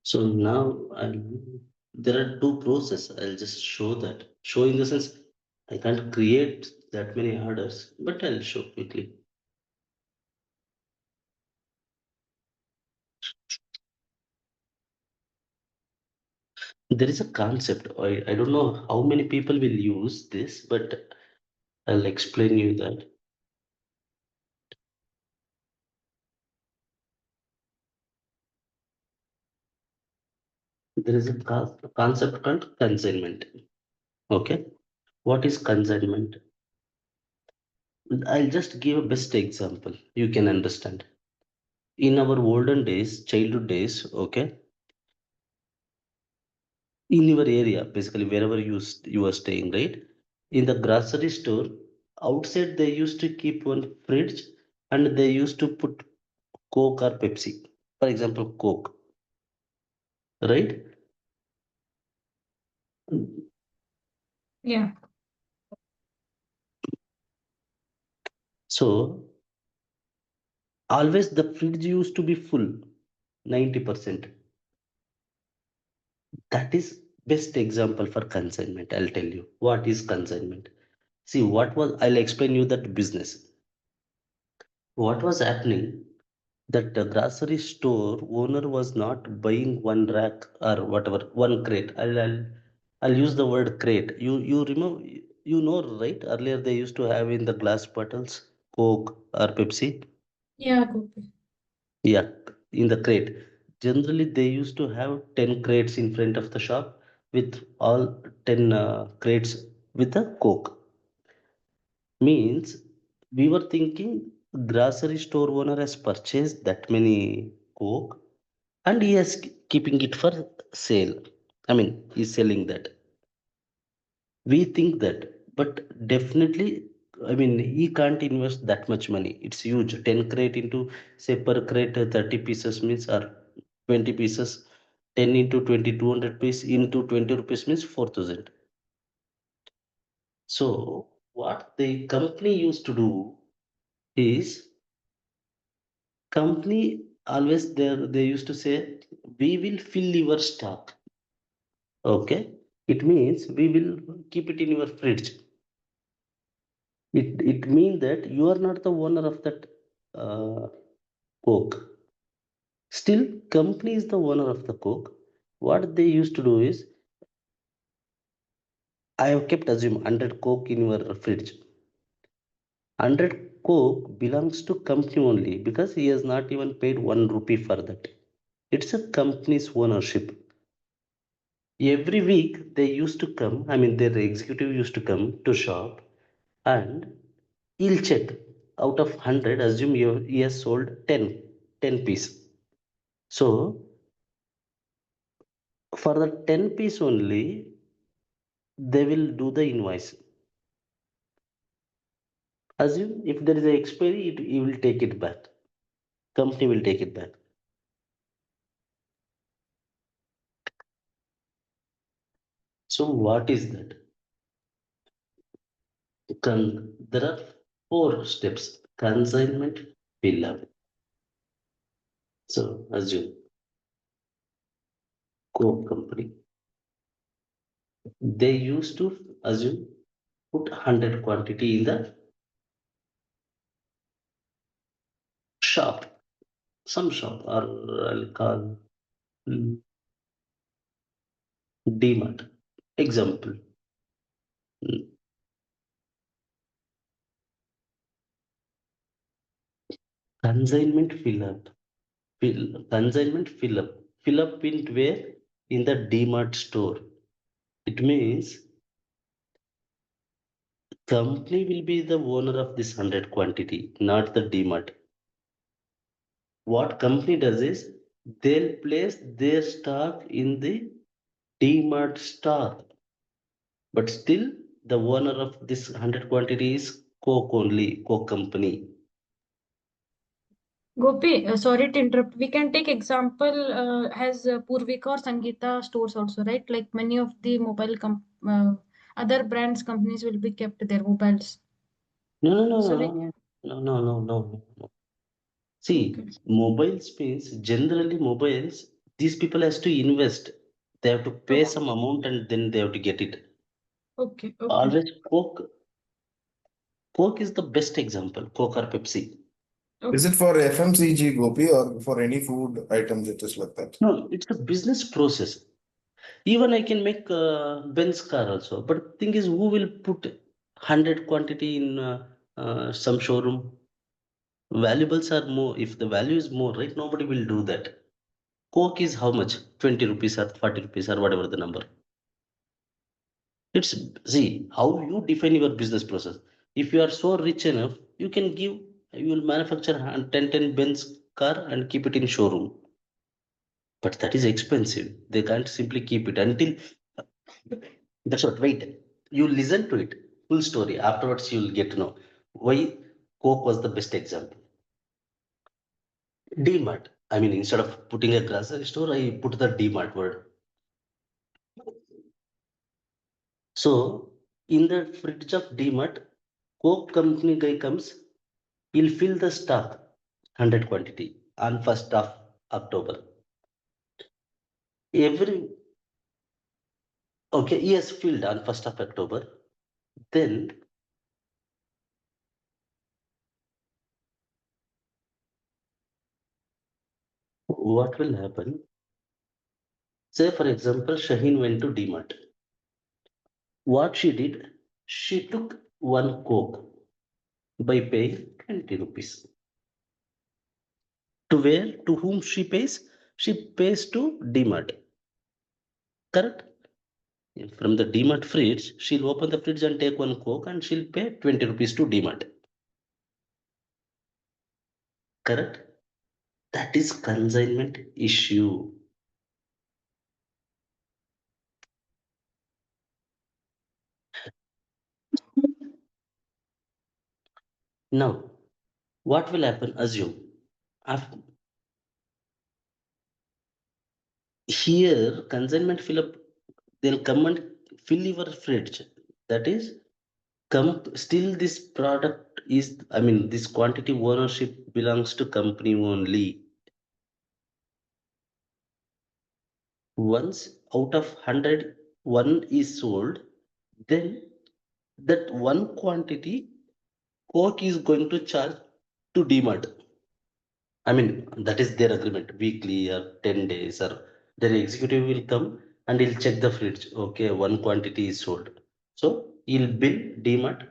So now there are two process. I'll just show that. Show in the sense I can't create that many orders, but I'll show quickly. There is a concept. I don't know how many people will use this, but I'll explain you that. There is a concept called consignment. Okay. What is consignment? I'll just give a best example. You can understand. In our olden days, childhood days, okay, in your area, basically wherever you are staying, right? In the grocery store, outside they used to keep one fridge and they used to put Coke or Pepsi. For example, Coke, right? Yeah. So always the fridge used to be full, 90%. That is best example for consignment. I'll tell you what is consignment. See, I'll explain you that business. What was happening that the grocery store owner was not buying one rack or whatever, one crate. I'll use the word crate. You remember, you know, right? Earlier they used to have in the glass bottles, Coke or Pepsi. Yeah, Gopi. Yeah, in the crate. Generally, they used to have 10 crates in front of the shop with all 10 crates with the Coke. Means we were thinking grocery store owner has purchased that many Coke and he is keeping it for sale. I mean, he's selling that. We think that, but definitely, I mean, he can't invest that much money. It's huge. 10 crate into, say, per crate, 30 pieces means, or 20 pieces, 10 into 20, 200 piece into 20 rupees means 4,000. So, what the company used to do is, company always there, they used to say, we will fill your stock. Okay. It means we will keep it in your fridge. It means that you are not the owner of that Coke. Still, company is the owner of the Coke. What they used to do is, I have kept assume 100 Coke in your fridge. 100 Coke belongs to company only because he has not even paid 1 rupee for that. It's a company's ownership. Every week they used to come, I mean their executive used to come to shop and he'll check out of 100, assume he has sold 10 piece. So for the 10 piece only, they will do the invoice. Assume if there is a expiry, he will take it back. Company will take it back. So what is that? There are 4 steps. Consignment, fill up. So assume Coke company. They used to assume put 100 quantity in the shop, some shop, or I'll call DMart. Example. Consignment fill up. Consignment fill up. Fill up in where? In the DMart store. It means company will be the owner of this 100 quantity, not the DMart. What company does is they'll place their stock in the DMart store, but still the owner of this 100 quantity is Coke only, Coke company. Gopi, sorry to interrupt. We can take example as Purvika or Sangeeta stores also, right? Like many of the mobile other brands companies will be kept their mobiles. No, no, no, So no, we no, can, no, no, no, no, no, no. See, okay, mobile space, generally mobiles, these people has to invest. They have to pay okay, some amount and then they have to get it. okay, okay. Always Coke is the best example, Coke or Pepsi. Is Okay. it for FMCG, Gopi, or for any food items it is like that? No, it's a business process. Even I can make Benz car also. But thing is, who will put 100 quantity in some showroom? Valuables are more. If the value is more, right? Nobody will do that. Coke is how much? 20 rupees or 40 rupees or whatever the number. It's see how you define your business process. If you are so rich enough, you will manufacture 10 Benz car and keep it in showroom. But that is expensive. They can't simply keep it until that's what. Wait, you listen to it. Full story. Afterwards, you'll get to know why Coke was the best example. DMart. I mean, instead of putting a grocery store, I put the DMart word. So, in the fridge of DMart, Coke company guy comes, he'll fill the stock 100 quantity on 1st of October. Every okay, he has filled on 1st of October. Then what will happen? Say, for example, Shaheen went to DMart. What she did, she took one Coke by paying 20 rupees. To where? To whom she pays? She pays to DMart. Correct? From the DMart fridge, she'll open the fridge and take one Coke and she'll pay 20 rupees to DMart. Correct? That is consignment issue. Now, what will happen? Assume. After, here, consignment fill up, they'll come and fill your fridge. That is, still this product is, I mean, this quantity ownership belongs to company only. Once out of 100, one is sold, then that one quantity Coke is going to charge to DMart. I mean, that is their agreement, weekly or 10 days, or their executive will come and he'll check the fridge. Okay, one quantity is sold. So he'll bill DMart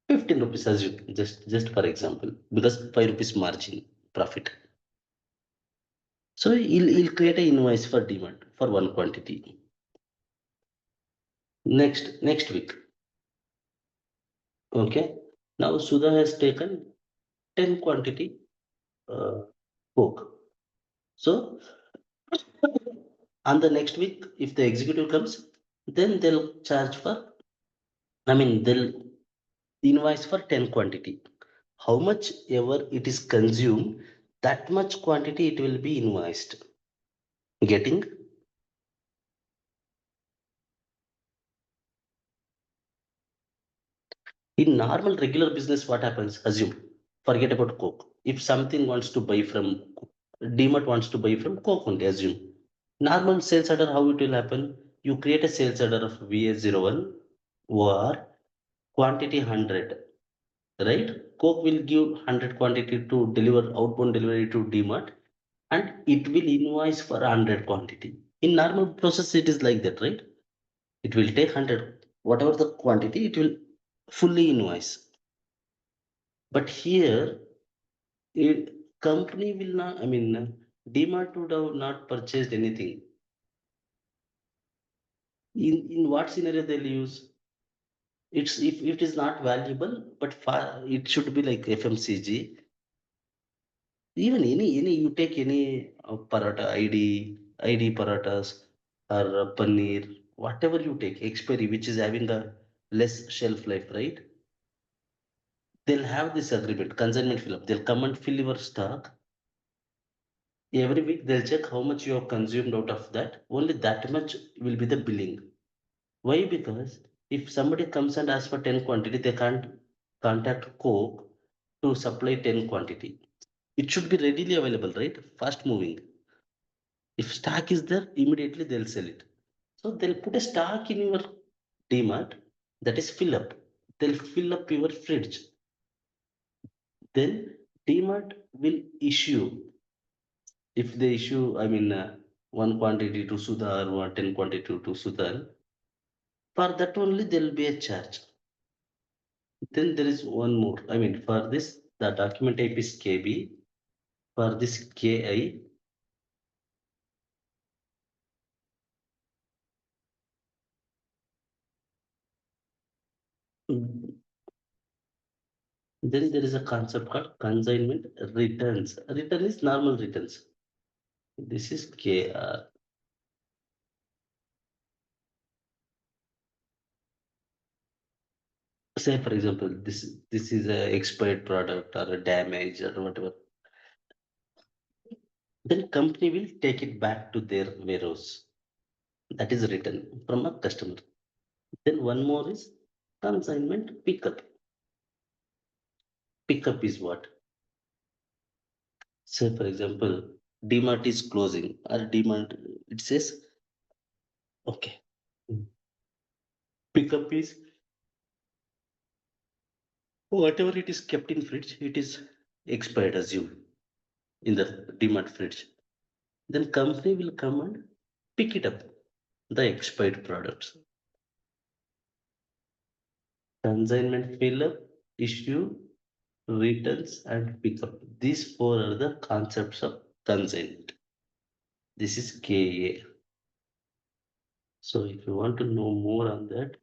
15 rupees as you just for example, because 5 rupees margin profit. So he'll create an invoice for DMart for one quantity. Next week. Okay. Now Sudha has taken 10 quantity uh, Coke. So on the next week, if the executive comes, then they'll charge for, I mean, they'll invoice for 10 quantity. How much ever it is consumed, that much quantity it will be invoiced. Getting? In normal regular business, what happens? Assume, forget about Coke. If something wants to buy from DMart wants to buy from Coke only, assume. Normal sales order, how it will happen? You create a sales order of VA01 or quantity 100, right? Coke will give 100 quantity to deliver outbound delivery to DMart and it will invoice for 100 quantity. In normal process, it is like that, right? It will take 100, whatever the quantity, it will fully invoice. But here, it, company will not, I mean, DMart would have not purchased anything. In what scenario they'll use? It's if it is not valuable, but it should be like FMCG. Even any you take any paratha, ID parathas or paneer, whatever you take, expiry, which is having a less shelf life, right? They'll have this agreement, consignment fill up. They'll come and fill your stock. Every week they'll check how much you have consumed out of that. Only that much will be the billing. Why? Because If somebody comes and asks for 10 quantity, they can't contact Coke to supply 10 quantity. It should be readily available, right? Fast moving. If stock is there, immediately they'll sell it. So they'll put a stock in your DMart, that is fill up. They'll fill up your fridge. Then DMart will issue, if they issue, one quantity to Sudhar or 10 quantity to Sudhar, for that only there will be a charge. Then there is one more. For this, the document type is KB. For this KI, then there is a concept called consignment returns. Return is normal returns. This is KR. Say for example, this is a expired product or a damage or whatever. Then company will take it back to their warehouse. That is written from a customer. Then one more is consignment pickup. Pickup is what? Say for example, DMart is closing or DMart, it says, okay. Pickup is whatever it is kept in fridge, it is expired, assume, in the DMart fridge. Then company will come and pick it up, the expired products. Consignment fill up, issue, returns, and pickup. These four are the concepts of consignment. This is KA. So if you want to know more on that,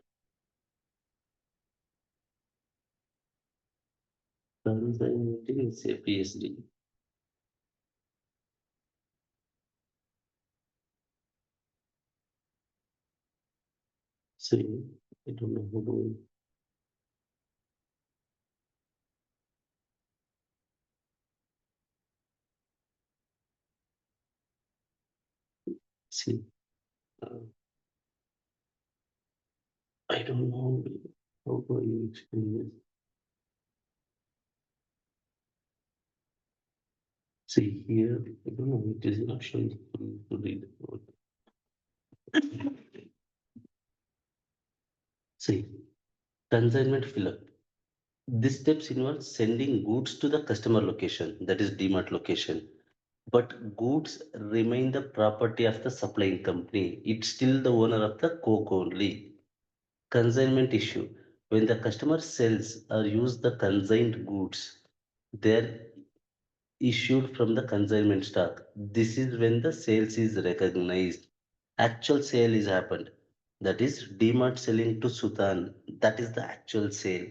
consignment is a PSD. See, I don't know how to. See, I don't know how do I explain this. See here, I don't know, it is not showing to read. See, consignment fill up. This steps involves sending goods to the customer location, that is DMart location. But goods remain the property of the supplying company. It's still the owner of the Coke only. Consignment issue. When the customer sells or use the consigned goods, they're issued from the consignment stock. This is when the sales is recognized. Actual sale is happened. That is DMart selling to Sutan. That is the actual sale.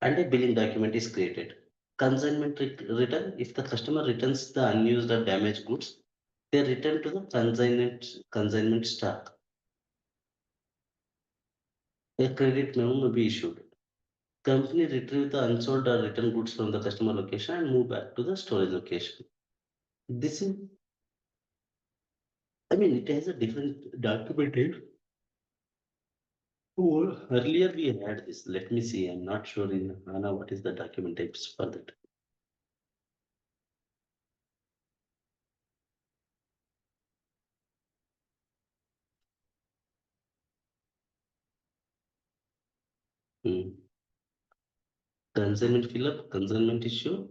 And a billing document is created. Consignment return, if the customer returns the unused or damaged goods, they return to the consignment stock. A credit memo may be issued. Company retrieve the unsold or returned goods from the customer location and move back to the storage location. This is, it has a different document type. Oh, earlier we had this. Let me see. I'm not sure in HANA what is the document types for that. Hmm. Consignment fill up, consignment issue.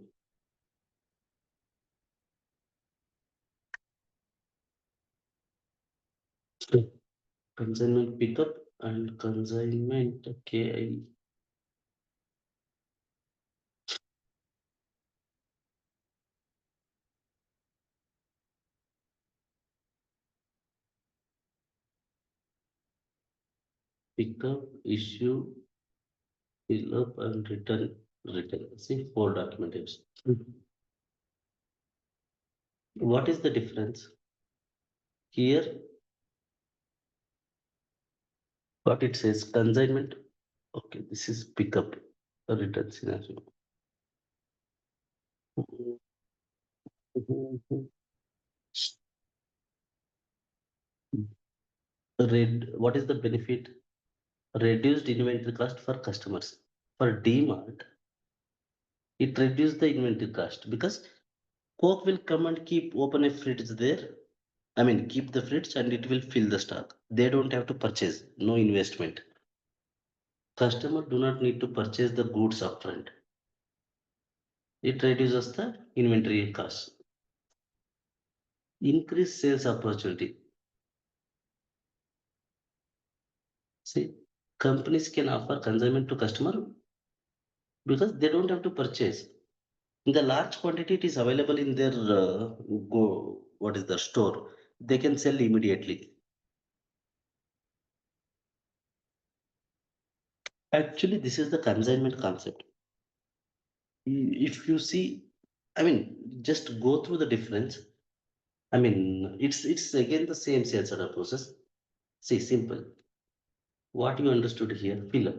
Consignment pickup and consignment KI. Pickup, issue, fill up, and return. See, four document types. What is the difference? Here, what it says, consignment. Okay, this is pickup, return scenario. Red, what is the benefit? reduced inventory cost for customers. For DMart, it reduced the inventory cost because Coke will come and keep open a fridge there. I mean, keep the fridge and it will fill the stock. They don't have to purchase, no investment. Customer do not need to purchase the goods upfront. It reduces the inventory cost. Increase sales opportunity. See, companies can offer consignment to customer because they don't have to purchase. In the large quantity, it is available in their what is the store. They can sell immediately. Actually, this is the consignment concept. If you see, I mean, just go through the difference. I mean, it's again the same sales order process. See, simple. What you understood here, fill up.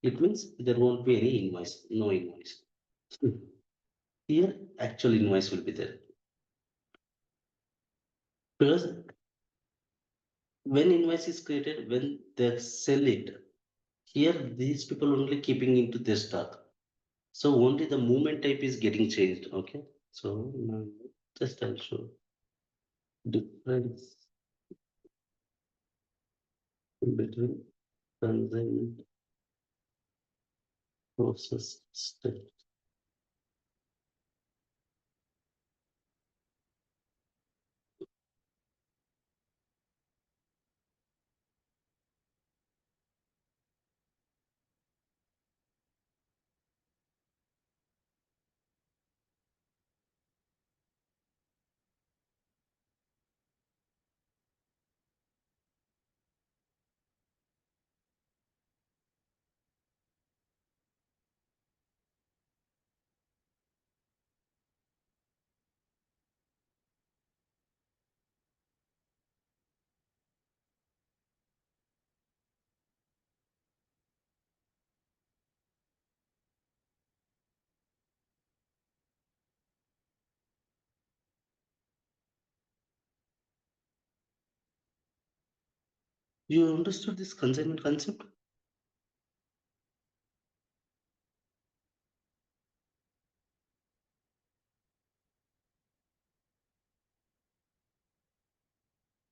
It means there won't be any invoice, no invoice. Here, actual invoice will be there. Because when invoice is created, when they sell it, here these people only keeping into their stock. So only the movement type is getting changed. Okay. So now just I'll show difference between consignment process step. You understood this consignment concept?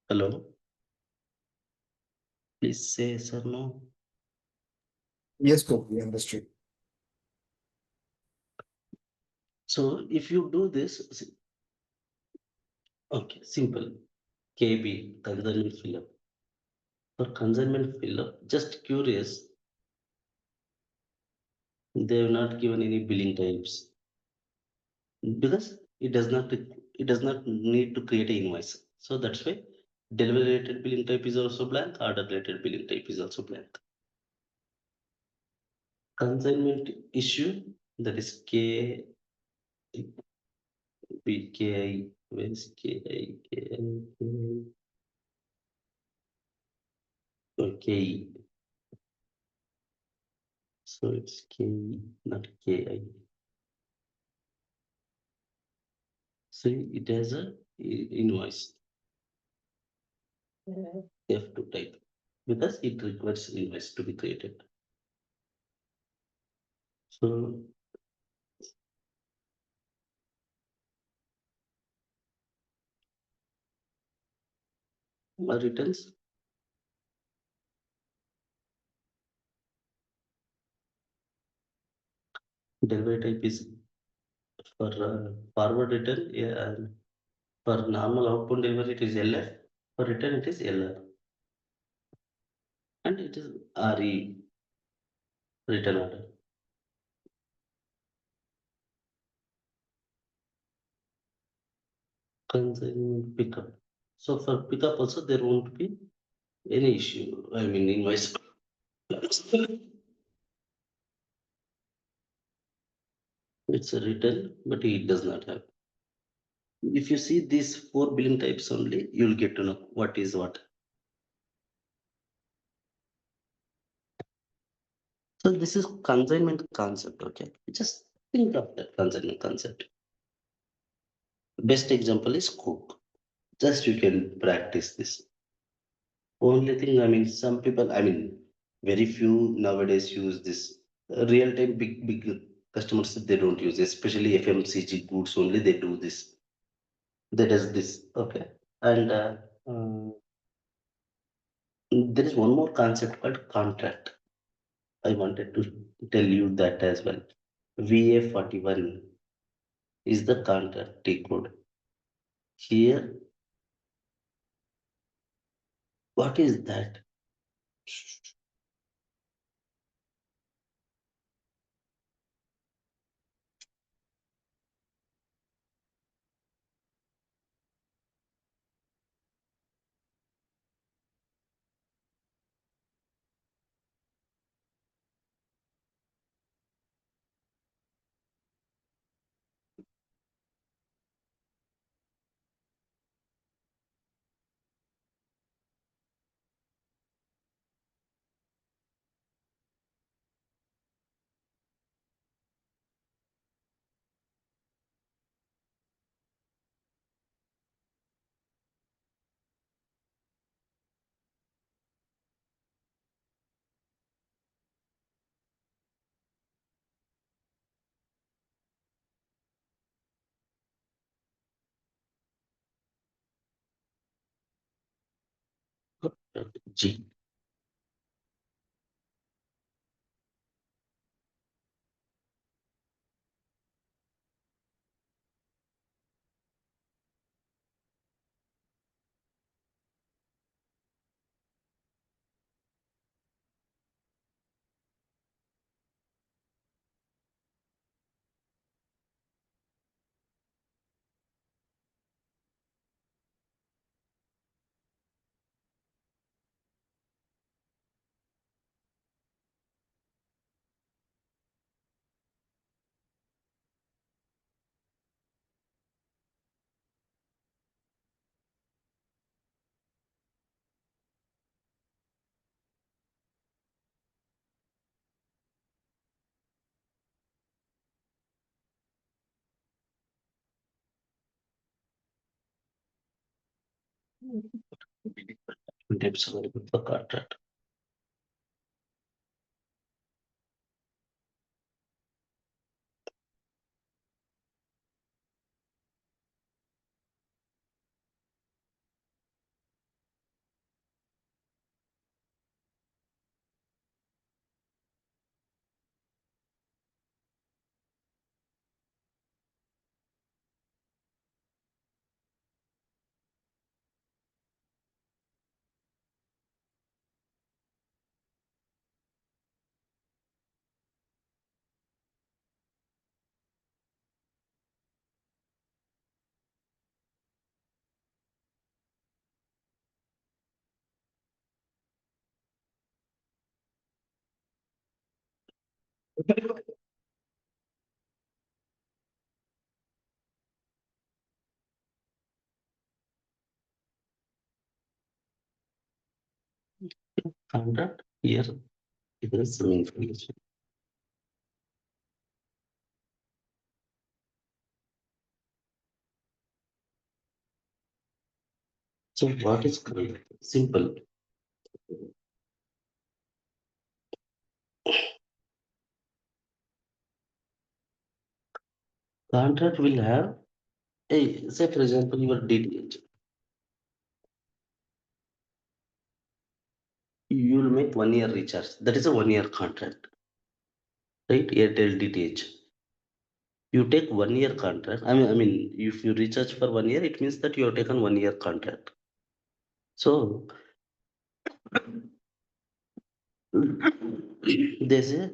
Hello? Please say yes or no. Yes, Gopi, understood. So if you do this, okay, simple. KB, consignment fill up. For consignment fill up, just curious, they have not given any billing types because it does not need to create an invoice. So that's why delivery related billing type is also blank, order related billing type is also blank. Consignment issue, that is K B K I, where is K I K I okay. So it's K, not KI. So it has a invoice. F2 type because it requires invoice to be created. So returns, delivery type is for forward return, yeah, and for normal outbound delivery it is LF, for return it is LR, and it is RE, return order. Consignment pickup. So for pickup also there won't be any issue. I mean invoice. It's a return, but it does not have. If you see these 4 billing types only, you'll get to know what is what. So this is consignment concept, okay? Just think of that consignment concept. Best example is Coke. Just you can practice this. Only thing, I mean, some people, I mean, Very few nowadays use this. Real time big customers they don't use, especially FMCG goods only they do this. That is this. Okay. And there is one more concept called contract. I wanted to tell you that as well. VA41 is the contract T code. Here, what is that? G. Types available for contract. Contract here is some information. So what is contract? Simple. Contract will have a say for example your DTH. You will make 1 year recharge. That is a 1 year contract, right? Airtel DTH. You take 1 year contract. I mean, if you recharge for 1 year, it means that you have taken 1 year contract. So they say,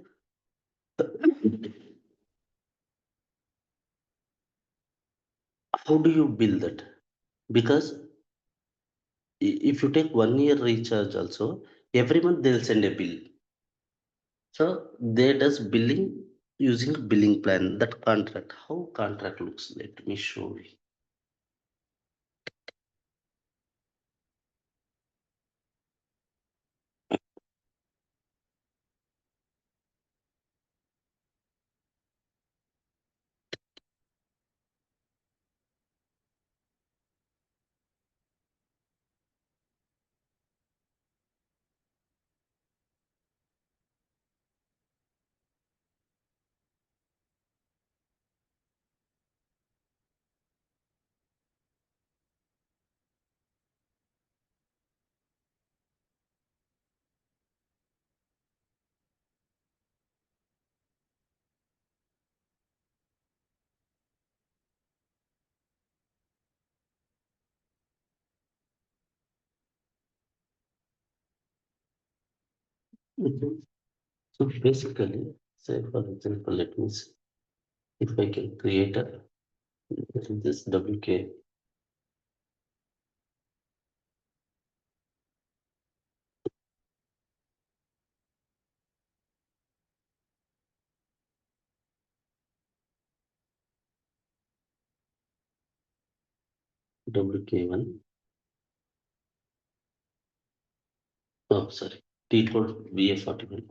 how do you bill that? Because if you take 1 year recharge also, every month they'll send a bill. So they does billing using billing plan. That contract, how contract looks? Let me show you. Okay. So basically, say for example, let me see if I can create this WK. WK1. Oh, sorry. T code VA41.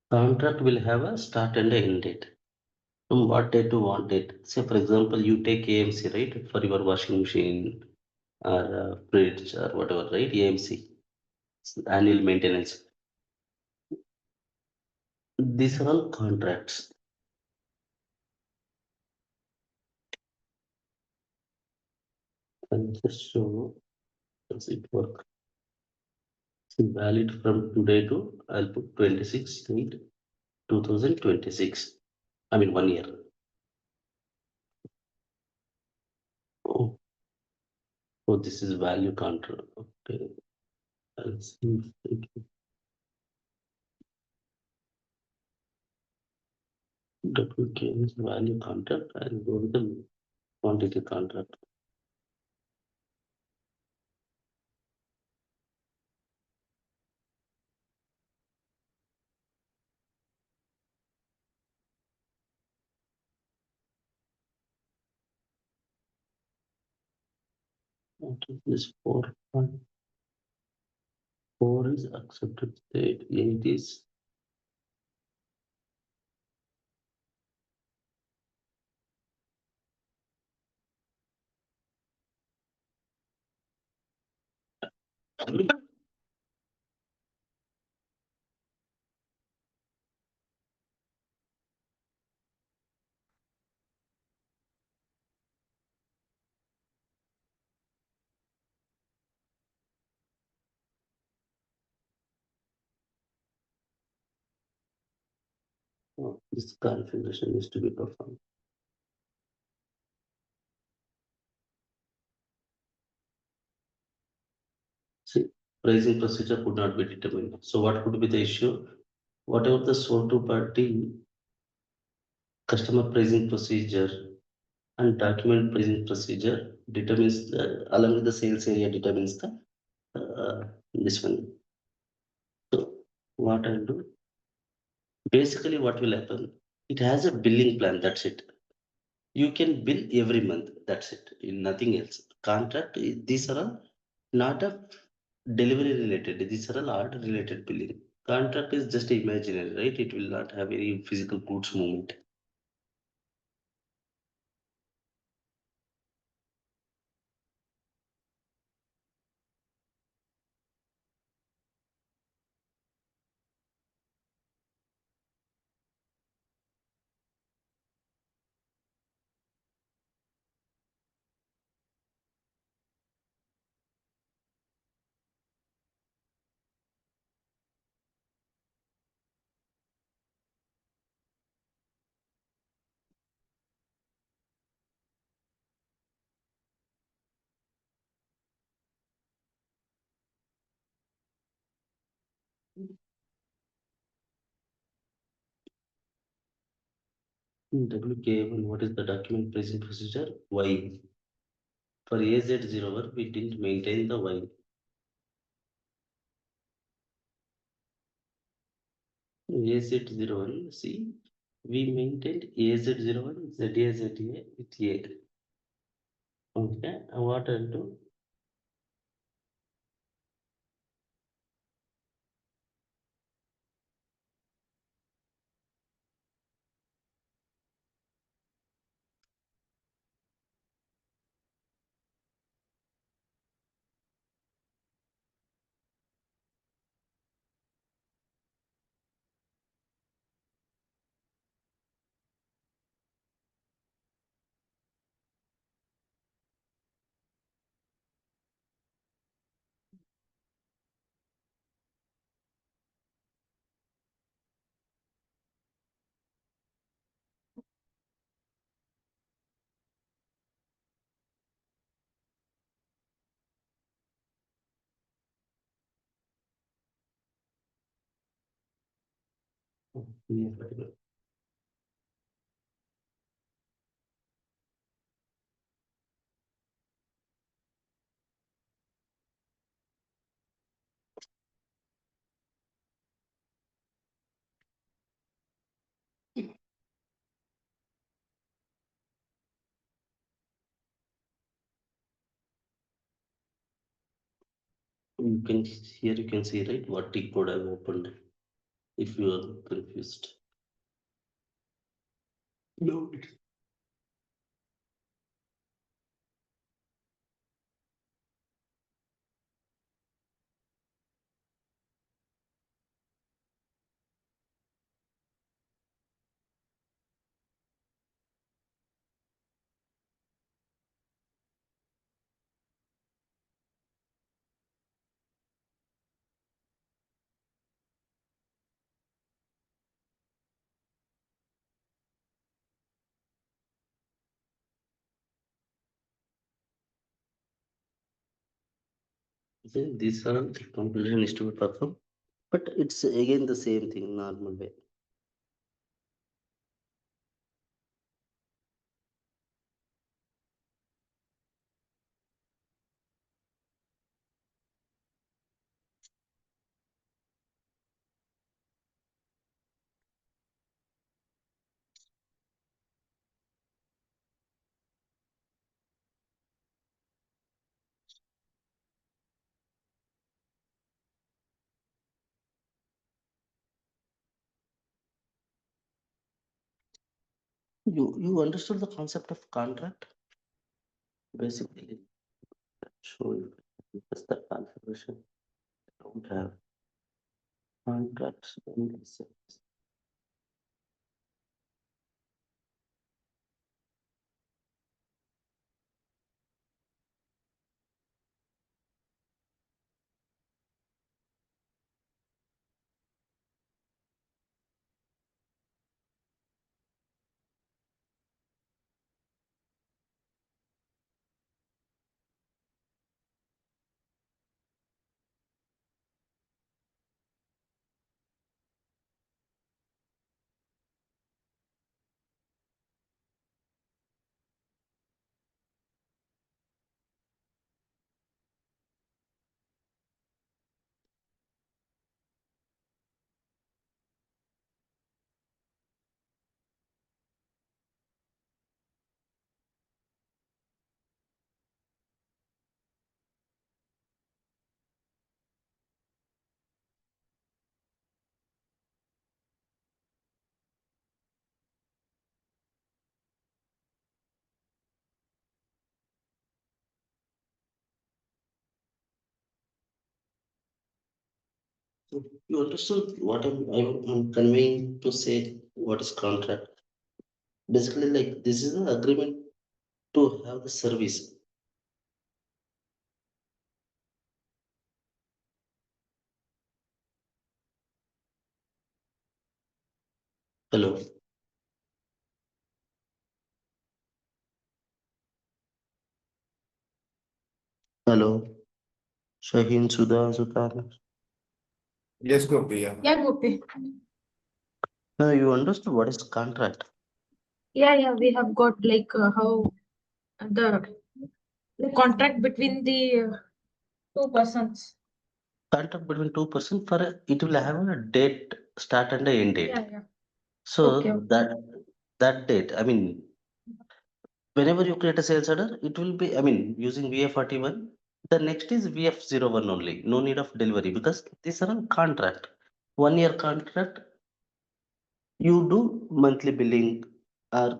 Contract will have a start and a end date. From what date to what date? Say, for example, you take AMC, right, for your washing machine or fridge or whatever, right? AMC, annual maintenance. These are all contracts. And just show does it work. It's valid from today to I'll put 26/8/2026. I mean 1 year. Oh, oh, this is value contract. Okay. I'll see if it duplicates value contract. I'll go with the quantity contract. What is this 4 is accepted state. 8 is this configuration is to be performed. See, pricing procedure could not be determined. So what could be the issue? Whatever the sold to party customer pricing procedure and document pricing procedure determines along with the sales area determines the this one. So what I'll do, basically what will happen? It has a billing plan. That's it. You can bill every month. That's it. Nothing else. Contract. These are all not a delivery related. These are all order related billing. Contract is just imaginary, right? It will not have any physical goods movement. WK1, what is the document pricing procedure? Y. For AZ01, we didn't maintain the Y. AZ01, see, we maintained AZ01, ZA, ZA with A. Okay, and what I'll do? You can here you can see, right, what T code I've opened if you are confused. No. Then these are the compilation is to be performed, but it's again the same thing, normal way. You understood the concept of contract? Basically, show you just the configuration. I don't have contracts. Only sales. So you understood what I'm conveying to say what is contract? Basically, like this is an agreement to have the service. Hello, hello, Shaheen, Sudha, Sultan. Yes, Gopi, yeah. Yeah, Gopi. No, you understood what is contract? Yeah, we have got like how the contract between the two persons. Contract between two person for it will have a date start and a end date. Yeah. So Okay. that date, I mean, whenever you create a sales order, it will be, I mean, using VF41. The next is VF01 only. No need of delivery because these are on contract. 1 year contract. You do monthly billing or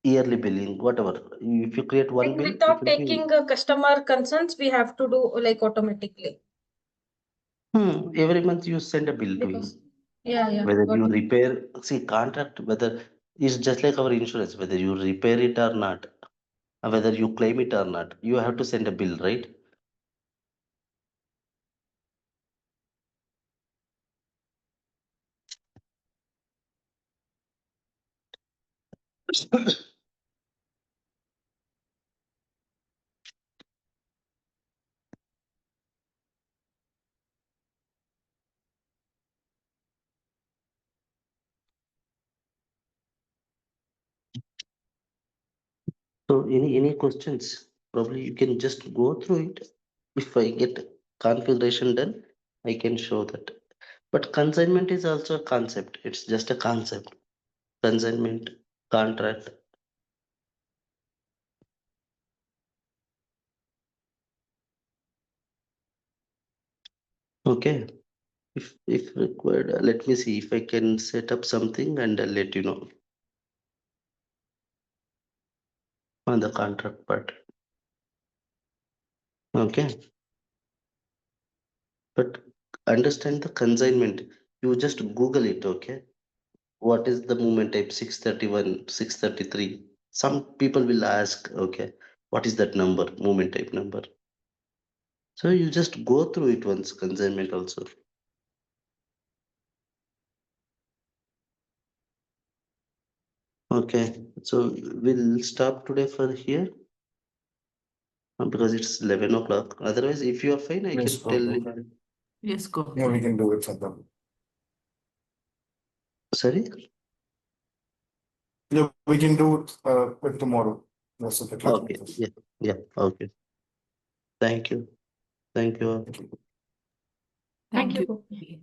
yearly billing, whatever. If you create one Like bill, it without will be. taking customer concerns, we have to do like automatically Every month you send a bill to because him. yeah, Whether got you it. repair, see, contract, whether it's just like our insurance, whether you repair it or not, whether you claim it or not, you have to send a bill, right? So any questions? Probably you can just go through it. If I get configuration done, I can show that. But consignment is also a concept. It's just a concept. Consignment, contract. Okay. If required, let me see if I can set up something and I'll let you know on the contract part. Okay. But understand the consignment. You just Google it, okay? What is the movement type 631, 633? Some people will ask, okay, what is that number, movement type number? So you just go through it once, consignment also. Okay, so we'll stop today for here because it's 11 o'clock. Otherwise, if you are fine, I Yes, can tell go. you. Yes, go. Yeah, we can do it sometime. Sorry? Yeah, we can do it with tomorrow. Rest of the class. Okay, yeah, okay. Thank you. Thank you all. Thank you. Thank you, you. Gopi.